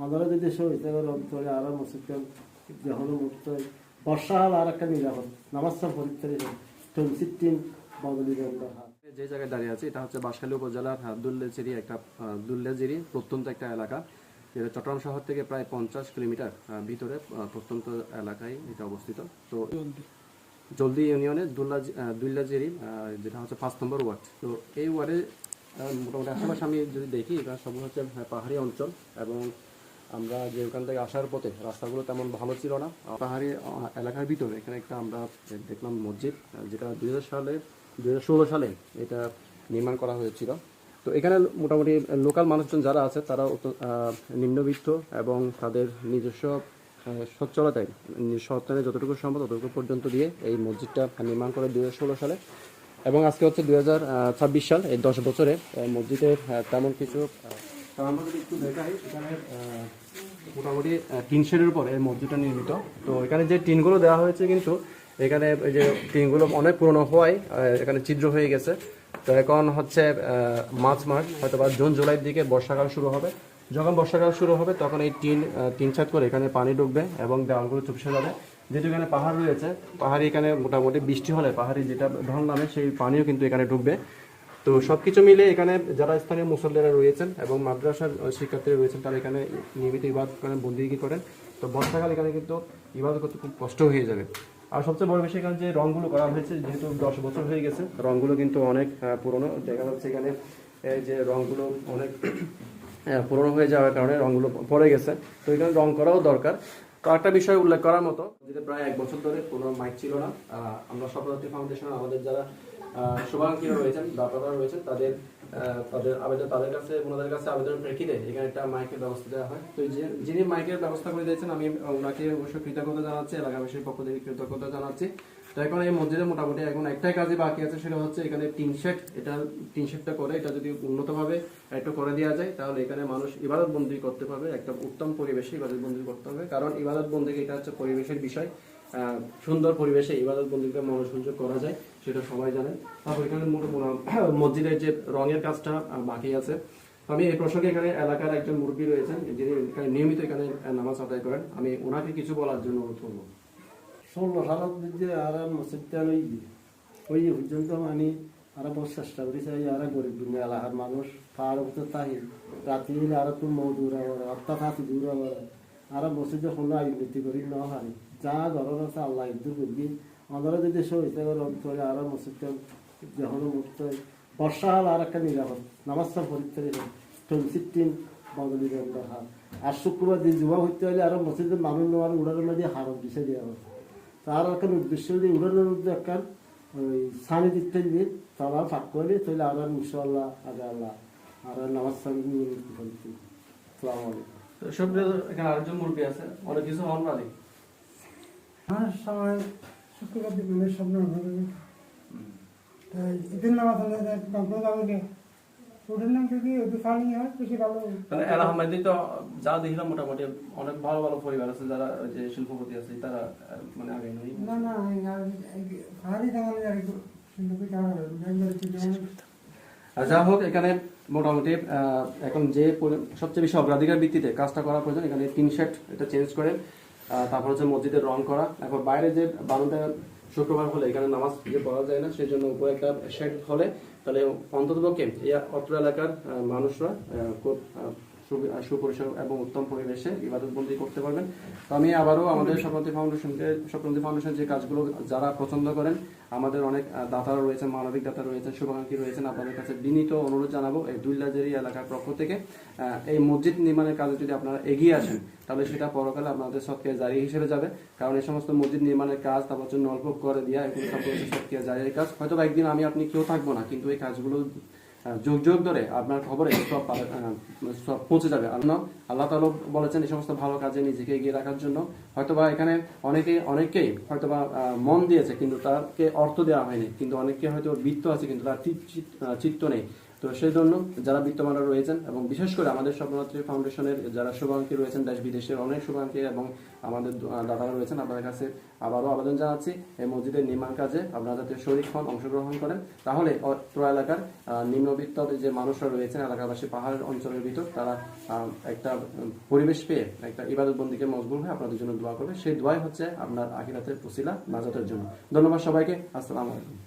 আমরা যদি সহিতাগর অঞ্চলে আরো মসজিদ যখন মুক্ত বর্ষাকাল আর একটা নিরাপদ নামাজ পরীক্ষার বদলি যে জায়গায় দাঁড়িয়ে আছে এটা হচ্ছে বাঁশখালী উপজেলার দুল্লেজেরি দুল্লেজেরি প্রত্যন্ত একটা এলাকা, যেটা চট্টগ্রাম শহর থেকে প্রায় 50 কিলোমিটার ভিতরে প্রত্যন্ত এলাকায় এটা অবস্থিত। তো জলদি ইউনিয়নে দুল্লাজেরি যেটা হচ্ছে 5 নম্বর ওয়ার্ড। তো এই ওয়ার্ডে মোটামুটি আশেপাশে আমি যদি দেখি এটা সব হচ্ছে পাহাড়ি অঞ্চল, এবং আমরা যে ওখান থেকে আসার পথে রাস্তাগুলো তেমন ভালো ছিল না। পাহাড়ি এলাকার ভিতরে এখানে একটা আমরা দেখলাম মসজিদ, যেটা 2016 সালে এটা নির্মাণ করা হয়েছিল। তো এখানে মোটামুটি লোকাল মানুষজন যারা আছে তারা নিম্নবিত্ত এবং তাদের নিজস্ব সচ্ছলতায় সত্তানে যতটুকু সম্ভব ততটুকু পর্যন্ত দিয়ে এই মসজিদটা নির্মাণ করে 2016 সালে, এবং আজকে হচ্ছে 2026 সাল। এই 10 বছরে মসজিদের তেমন কিছু আমরা যদি একটু দেখাই, এখানে মোটামুটি টিন শেডের উপরে এই মসজিদটা নির্মিত। তো এখানে যে টিনগুলো দেওয়া হয়েছে কিন্তু এখানে এই যে টিনগুলো অনেক পুরনো হওয়ায় এখানে ছিদ্র হয়ে গেছে। তো এখন হচ্ছে মার্চ মাস হয়তো বা জুন জুলাইয়ের দিকে বর্ষাকাল শুরু হবে। যখন বর্ষাকাল শুরু হবে তখন এই টিন ছাদ করে এখানে পানি ঢুকবে এবং দেওয়ালগুলো চুপসে যাবে। যেহেতু এখানে পাহাড় রয়েছে, পাহাড়ি এখানে মোটামুটি বৃষ্টি হলে পাহাড়ি যেটা ঢল নামে সেই পানিও কিন্তু এখানে ঢুকবে। তো সব কিছু মিলে এখানে যারা স্থানীয় মুসল্লিরা রয়েছেন এবং মাদ্রাসার শিক্ষার্থীরা রয়েছেন তারা এখানে নিয়মিত ইবাদত করেন, বন্দেগী করেন। তো বর্ষাকাল এখানে কিন্তু ইবাদত করতে খুব কষ্ট হয়ে যাবে। আর সবচেয়ে বড় বিষয় এখানে যে রঙগুলো করা হয়েছে, যেহেতু 10 বছর হয়ে গেছে, রঙগুলো কিন্তু অনেক পুরনো। দেখা যাচ্ছে এখানে যে রঙগুলো অনেক পুরনো হয়ে যাওয়ার কারণে রঙগুলো পড়ে গেছে। তো এখানে রং করাও দরকার। তো একটা বিষয় উল্লেখ করার মতো, যেটা প্রায় 1 বছর ধরে কোনো মাইক ছিল না। আমরা সফলতা ফাউন্ডেশন আমাদের যারা শুভাকাঙ্ক্ষীরা রয়েছেন, দাতারা রয়েছেন, তাদের কাছে ওনাদের কাছে আবেদনের প্রেক্ষিতে এখানে একটা মাইকের ব্যবস্থা দেওয়া হয়। তো যিনি মাইকের ব্যবস্থা করে দিয়েছেন আমি ওনাকে অবশ্যই কৃতজ্ঞতা জানাচ্ছি, এলাকাবাসীর পক্ষ থেকে কৃতজ্ঞতা জানাচ্ছি। তো এখন এই মসজিদে মোটামুটি এখন একটাই কাজই বাকি আছে, সেটা হচ্ছে এখানে টিন শেডটা করে এটা যদি উন্নতভাবে একটু করে দেওয়া যায় তাহলে এখানে মানুষ ইবাদত বন্দি করতে পারবে, একটা উত্তম পরিবেশে ইবাদত বন্দি করতে হবে। কারণ ইবাদত বন্দি এটা হচ্ছে পরিবেশের বিষয়। সুন্দর পরিবেশে ইবাদত বন্দিকে মনোসংযোগ করা যায় সেটা সবাই জানে। তারপর এখানে মসজিদের যে রঙের কাজটা বাকি আছে। আমি এই প্রসঙ্গে এখানে এলাকার একজন মুরব্বী রয়েছেন যিনি নিয়মিত এখানে নামাজ আদায় করেন, আমি ওনাকে কিছু বলার জন্য অনুরোধ করবো। 16 সালত যে আর মসজিদটা ওই পর্যন্ত মানে আরো বহু চেষ্টা করেছে। আর গরিব দুনিয়া এলাকার মানুষ পাহাড় উপর তাহিল রাতি আর তো মৌদূর অর্থাৎ হাতি দূর আর মসজিদে কোনো আইনতি করি ন হারি যা ধরন আছে আল্লাহ ইদুর করবি। আমরা যদি সহিতাগর অঞ্চলে আরো মসজিদটা যখন মুক্ত বর্ষাকাল আর একটা নিরাপদ নামাজ পরীক্ষার বদলি দরকার। আর শুক্রবার দিন জুমা হইতে হলে আরো মসজিদের মানুষ নেওয়ার উড়ানোর মধ্যে হারত দিছে দেওয়া হয়। তার একটা উদ্দেশ্য দিয়ে উড়ানোর মধ্যে একটা ওই সানি দিতে দিয়ে তারা ফাঁক করলে তাহলে আর ইনশাল্লাহ আগে আল্লাহ আর নামাজ সানি নিয়ে করছি। আসসালামু আলাইকুম। সব এখানে আরেকজন মুরব্বী আছে, অনেক কিছু হন মালিক। হ্যাঁ, সময় শুক্রবার দিনের স্বপ্ন ঈদের নামাজ ওদের নাম থেকে ওদের ফানি হয় বেশি ভালো। আলহামদুলিল্লাহ, তো যা দেখলাম মোটামুটি অনেক ভালো ভালো পরিবার আছে যারা যে শিল্পপতি আছে তারা মানে আগে নয় না না ফানি তেমন যা হোক, এখানে মোটামুটি এখন যে সবচেয়ে বেশি অগ্রাধিকার ভিত্তিতে কাজটা করা প্রয়োজন, এখানে টিন শেড এটা চেঞ্জ করে, তারপর হচ্ছে মসজিদের রং করা। এখন বাইরে যে বারান্দা শুক্রবার হলে এখানে নামাজ যে পড়া যায় না, সেই জন্য উপরে একটা শেড হলে তাহলে অন্ততপক্ষে এই অত্র এলাকার মানুষরা খুব সুপরিসর এবং উত্তম পরিবেশে ইবাদতবন্দি করতে পারবেন। তো আমি আবারও আমাদের স্বপ্নদী ফাউন্ডেশন যে কাজগুলো যারা পছন্দ করেন, আমাদের অনেক দাতারা রয়েছেন, মানবিক দাতা রয়েছেন, শুভাকাঙ্ক্ষী রয়েছেন, আপনাদের কাছে বিনীত অনুরোধ জানাবো এই দুল্লাজেরি এলাকার পক্ষ থেকে এই মসজিদ নির্মাণের কাজে যদি আপনারা এগিয়ে আসেন তাহলে সেটা পরকালে আপনাদের সৎকে জারি হিসেবে যাবে। কারণ এই সমস্ত মসজিদ নির্মাণের কাজ, তারপর হচ্ছে নলকূপ করে দেওয়া, এগুলো সব সৎকে জারির কাজ। হয়তো একদিন আপনি কেউ থাকবো না, কিন্তু এই কাজগুলো যুগ যুগ ধরে আপনার খবরে সব পৌঁছে যাবে। আল্লাহ তাআলা বলেছেন এই সমস্ত ভালো কাজে নিজেকে এগিয়ে রাখার জন্য। হয়তোবা এখানে অনেকেই হয়তোবা মন দিয়েছে কিন্তু তাকে অর্থ দেওয়া হয়নি, কিন্তু অনেকে হয়তো বৃত্ত আছে কিন্তু তার চিত্ত নেই। তো সেই জন্য যারা বিত্তমানরা রয়েছেন এবং বিশেষ করে আমাদের স্বপ্নরাত্রি ফাউন্ডেশনের যারা শুভাকাঙ্ক্ষী রয়েছেন, দেশ বিদেশের অনেক শুভাকাঙ্ক্ষী এবং আমাদের দাদারা রয়েছেন, আপনাদের কাছে আবারও আবেদন জানাচ্ছি এই মসজিদের নির্মাণ কাজে আপনারা যাতে শরীক হন, অংশগ্রহণ করেন, তাহলে অত্র এলাকার নিম্নবিত্ত যে মানুষরা রয়েছেন এলাকাবাসী পাহাড়ের অঞ্চলের ভিতর, তারা একটা পরিবেশ পেয়ে একটা ইবাদত বন্দিকে মজবুর হয়ে আপনাদের জন্য দোয়া করবে। সেই দোয়াই হচ্ছে আপনার আখিরাতের উসিলা নাজাতের জন্য। ধন্যবাদ সবাইকে। আসসালামু আলাইকুম।